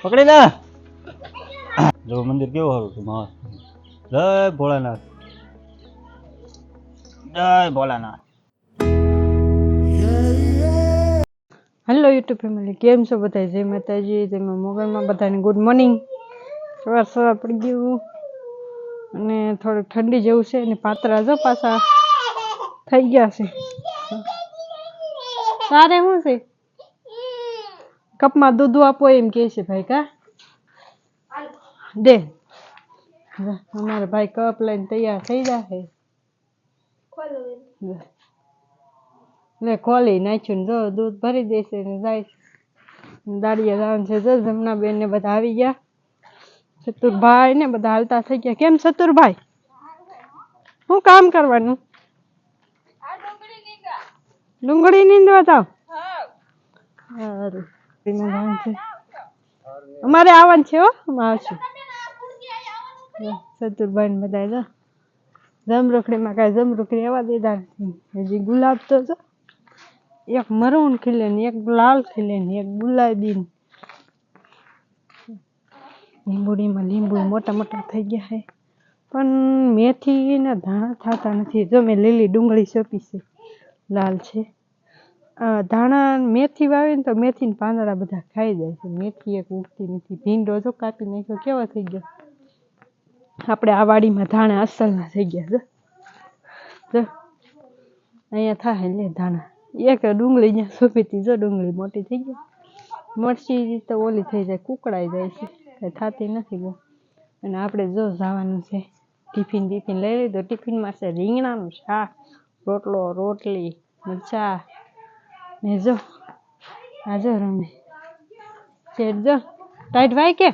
પકડી લે. જો મંદિર કેવું સારું છે મસ્ત. જય ભોળાનાથ, જય ભોળાનાથ. હેલો યુટ્યુબ ફેમિલી, કેમ છો બધા? જય માતાજી. તેમાં મોબાઈલમાં બધાને ગુડ મોર્નિંગ. સવાર પડી ગયું અને થોડું ઠંડી જેવું છે અને પાતળા જો પાછા થઈ ગયા છે. તારે શું છે? કપમાં દૂધ આપો એમ કે છે ભાઈ. કા દે, અમારા ભાઈ કપ લઈને તૈયાર થઈ જશે. લે ખોલી નાખ્યું ને જો દૂધ ભરી દેશે ને જાય. દાડિયા જવાનું છે. જો જમના બેન ને બધા આવી ગયા. ચતુરભાઈ ને બધા હાલતા થઈ ગયા. કેમ ચતુરભાઈ, શું કામ કરવાનું? ડુંગળી નીંદવા જાવ? સારું. અમારે આવવાનું છે હો. આવશું. ચતુરભાઈ ને બધા જો જમરૂખડીમાં કાંઈ જમરૂખડી એવા દીધા નથી. હજી ગુલાબ તો જો એક મરૂન ખીલે ને એક લાલ ખીલે ને એક ગુલાબી. લીંબુડીમાં લીંબુ મોટા મોટા થઈ ગયા છે પણ મેથી ને ધાણા થતા નથી. જો મેં લીલી ડુંગળી સોંપી છે, લાલ છે. ધાણા મેથી વાવીને તો મેથી પાંદડા બધા ખાઈ જાય છે. મેથી એક ઉગતી નથી. ભીંડો જો કાપી નાખ્યો કેવો થઈ ગયો. આપણે આ વાડીમાં ધાણા અસલના થઈ ગયા. જો અહીંયા થાય લે ધાણા. એક ડુંગળી જ્યાં સોંપી હતી જો ડુંગળી મોટી થઈ ગઈ. મરચી તો ઓલી થઈ જાય, કુકડાઈ જાય છે, કઈ થતી નથી બહુ. અને આપણે જો જવાનું છે ટિફિન લઈ લીધો. ટિફિનમાં છે રીંગણાનું શાક, રોટલો, રોટલી, મરચા ને જો આ જો રમે શેઠ. જો ટાઈટ ભાઈ કે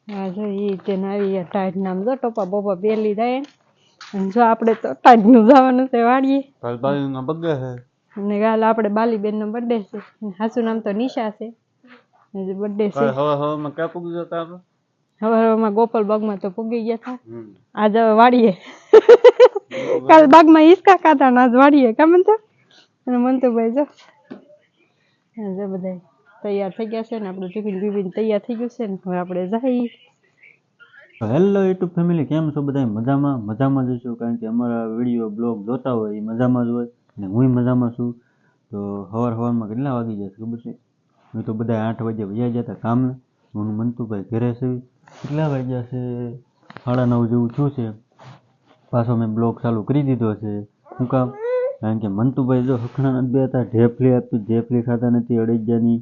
હા જો એ તેને આવી ટાઈટ નામ જો ટોપા બોપા પહેલી જાય. અને જો આપણે તો ટાઈટ નું જવાનું છે વાડીએ. અને કાલ આપણે બાલીબેન નો બર્થડે છે. હાસુ નામ તો નિશા છે. બર્થડે છે. હવામાં ગોપાલ બાગમાં તો પૂગી ગયા હતા. આજ વાડીએ કાલ બાગમાં હિસકા ખાતા ને આજ વાડીએ. કા મનતો અને મંતુભાઈ જો બધા તૈયાર થઈ ગયા છે ને આપણું ટિફિન બીફિન તૈયાર થઈ ગયું છે ને હવે આપણે જઈએ. હેલો યુટ્યુબ ફેમિલી, કેમ છો બધા? મજામાં જ છો, કારણ કે અમારા વિડીયો બ્લોગ જોતા હોય એ મજામાં જ હોય અને હું મજામાં છું. તો સવારમાં કેટલા વાગી જશે ખબર છે? મેં તો બધા 8 વાગે વયા ગયા હતા કામે. હું મંતુભાઈ ઘરે છે. કેટલા વાગ્યા છે? 9:30 જેવું થયું છે. પાછો મેં બ્લોગ ચાલુ કરી દીધો છે. શું કામ? કારણ કે મંતુભાઈ જો હખણા નથી બેતા. ઢેફલી આપી, ઢેફલી ખાતા નથી અડેજાની.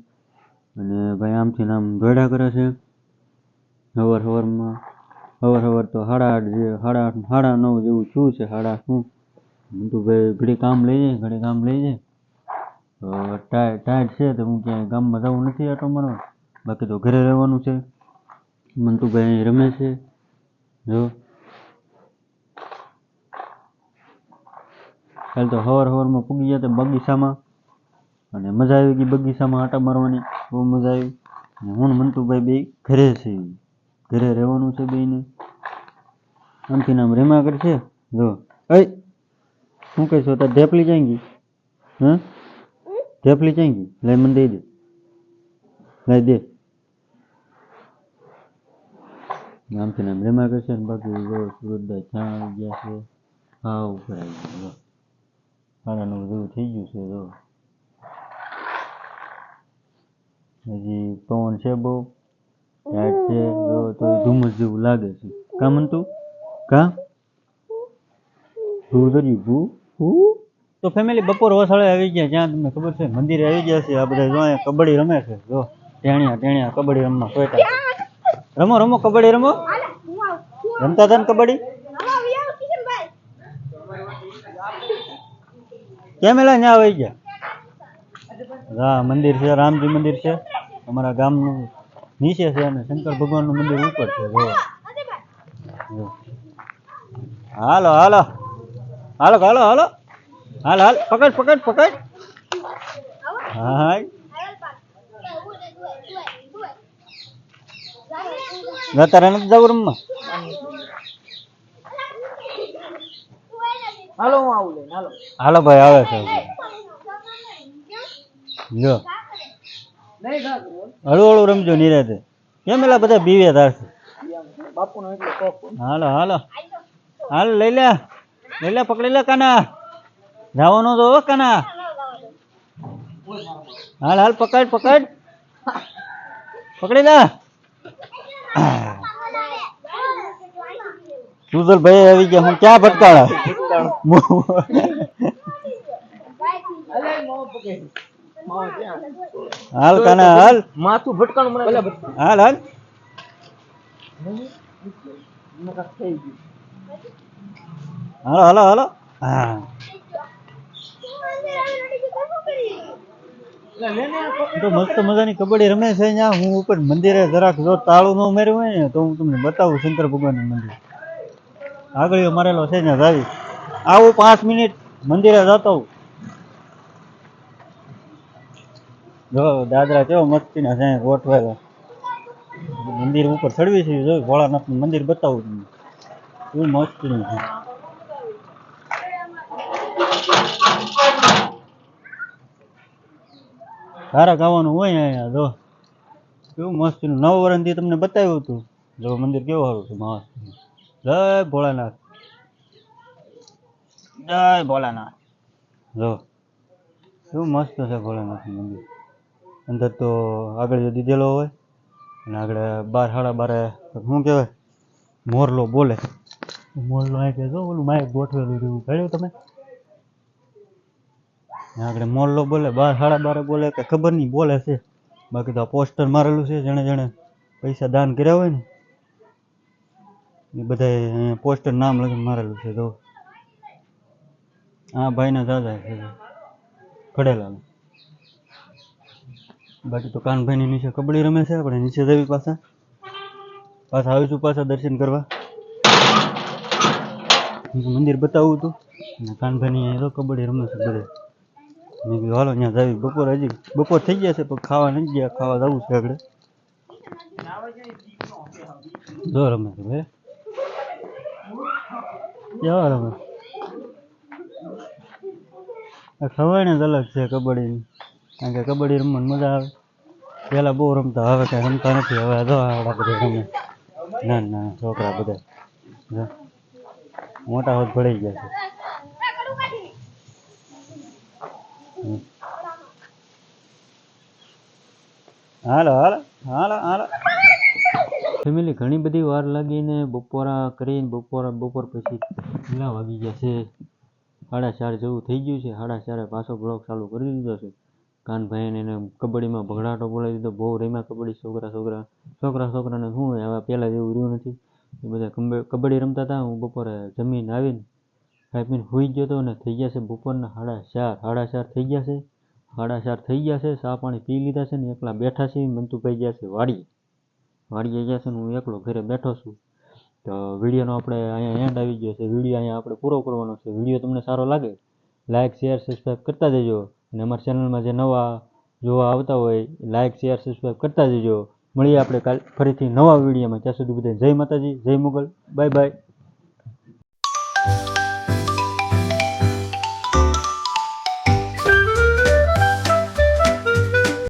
અને ભાઈ આમથી આમ દોડ્યા કરે છે. સવાર તો 8:30 જેવું થયું છે. 8:30 મંતુભાઈ ઘડી કામ લઈ જાય. ટાઈટ છે તો હું ક્યાંય ગામમાં જવું નથી આટો મારવા. બાકી તો ઘરે રહેવાનું છે. મંતુભાઈ રમે છે. જો કાલ તો સવારમાં પૂગી ગયા હતા બગીચામાં અને મજા આવી ગઈ. બગીચામાં આટા મારવાની બહુ મજા આવી. અને હું મંતુભાઈ બે ઘરે છે. ઘરે રહેવાનું છે બેને. આમથી નામ રેમા કરશે. જો શું કહીશો? તાર ઢેપલી ચાંગી? હા, ઢેપલી ચાંગી? લઈ મને દઈ દે. લઈ દે. આમથી નામ રેમા કરશે ને બાકી જો સુરતભાઈ ક્યાં આવી ગયા છે? હા, ઉપર આવી ગયા. 9:30 જેવું થઈ ગયું છે. જો હજી પવન છે બહુ ટાઈટ છે. જો તો ધુમ્મસ જેવું લાગે છે. કા મનતું? કા તો ફેમિલી બપોર વસાળે આવી ગયા. જ્યાં તમને ખબર છે મંદિરે આવી ગયા છે. આ બધા જો અહીંયા કબડ્ડી રમે છે. જો ટેણિયા કબડ્ડી રમવા સોયટા. રમો કબડ્ડી રમો. રમતા હતા ને કબડ્ડી? કેમ એલા ન્યા આવી ગયા? હા, મંદિર છે, રામજી મંદિર છે અમારા ગામનું નીચે છે અને શંકર ભગવાનનું મંદિર ઉપર છે. જો હાલો પકડ. હા તારે નથી જવું રમવા? હાલો ભાઈ આવે છે. જો હળુ હળુ રમજો નિરાતે કેમ એલા બધા બીવે તારથી હાલો હાલો હાલ લઈ લે પકડી લે કાના જવાનો તો કાના હાલ હાલ પકડ પકડી લે સુધર ભાઈ આવી ગયા હું ક્યાં ભટકાળા હાલ કાના હાલ માથું ભટકાણું મને હાલ હાલ હાલો હાલો હાલો હા તો મસ્ત મજાની કબડ્ડી રમે છે અહીંયા હું ઉપર મંદિરે જરાક જો તાળું ન ઉમેર્યું હોય ને તો હું તમને બતાવું શંકર ભગવાનનું મંદિર આગળ મારેલો છે ને જાવી આવું 5 મિનિટ મંદિરે જતો જો દાદરા કેવો મસ્તીના છે ગોઠવેલા મંદિર ઉપર ચડવી છે જો ભોળાનાથનું મંદિર બતાવું તમને એવું મસ્તીનું છે સારા ગાવાનું હોય અહીંયા જો કેવું મસ્તીનું 9 વર્ષથી તમને બતાવ્યું હતું જો મંદિર કેવું સારું છે મસ્ત જય ભોળાનાથ જો કેવું મસ્ત છે ભોળાનાથનું મંદિર અંદર તો આગળ જો દીધેલો હોય અને આગળ 12:30 શું કહેવાય મોરલો બોલે મોરલો અહીં કે જો ઓલું માઇક ગોઠવેલું રહ્યું કહ્યું તમે આગળ મોરલો બોલે 12:30 બોલે કે ખબર નહીં બોલે છે બાકી તો આ પોસ્ટર મારેલું છે જેણે જેણે પૈસા દાન કર્યા હોય ને એ બધા પોસ્ટર નામ લખીને મારેલું છે તો હા ભાઈના દાદા છે ખડેલા બાકી તો કાનભાઈની નીચે કબડ્ડી રમે છે આપણે નીચે જવી પાછા આવીશું પાછા દર્શન કરવા મંદિર બતાવવું હતું અને કાનભાઈની તો કબડ્ડી રમે છે બધે મેં કીધું હાલો ત્યાં જાવી બપોર થઈ ગયા છે પણ ખાવા નથી ગયા ખાવા જવું છે આગળ જો રમે છે ભાઈ કેવા રમે ખબર ને જ અલગ છે કબડ્ડીની કારણ કે કબડ્ડી રમવાની મજા આવે પહેલાં બહુ રમતા હવે કાંઈ રમતા નથી હવે જો આવડા બધા રમે ના છોકરા બધા મોટા હોત ભળી ગયા છે હાલો હાલો હાલો હાલો ફેમિલી ઘણી બધી વાર લાગીને બપોરા કરીને બપોર પછી કેટલા વાગી ગયા છે 4:30 જેવું થઈ ગયું છે 4:30 પાછો બ્લોગ ચાલુ કરી દીધો છે કાનભાઈને એને કબડ્ડીમાં ભગડાટો બોલાવી દીધો બહુ રમ્યા કબડ્ડી છોકરાને શું હોય હવે પહેલાં જેવું રહ્યું નથી એ બધા કબડ્ડી રમતા હતા હું બપોરે જમીને આવીને ખાઈ પીને સૂઈ ગયો હતો અને થઈ ગયા છે બપોરના 4:30 થઈ ગયા છે 4:30 થઈ ગયા છે ચા પાણી પી લીધા છે ને એકલા બેઠા છે મંતુભાઈ ગયા છે વાડીએ ગયા છે ને હું એકલો ઘરે બેઠો છું તો વિડીયોનો આપણે અહીંયા એન્ડ આવી ગયો છે વિડીયો અહીંયા આપણે પૂરો કરવાનો છે વિડીયો તમને સારો લાગે લાઇક શેર સબસ્ક્રાઈબ કરતા જજો અને અમારા ચેનલમાં જે નવા જોવા આવતા હોય લાઇક શેર સબસ્ક્રાઈબ કરતા જજો મળીએ આપણે કાલ ફરીથી નવા વિડીયોમાં ત્યાં સુધી બધા જય માતાજી જય મુગલ બાય બાય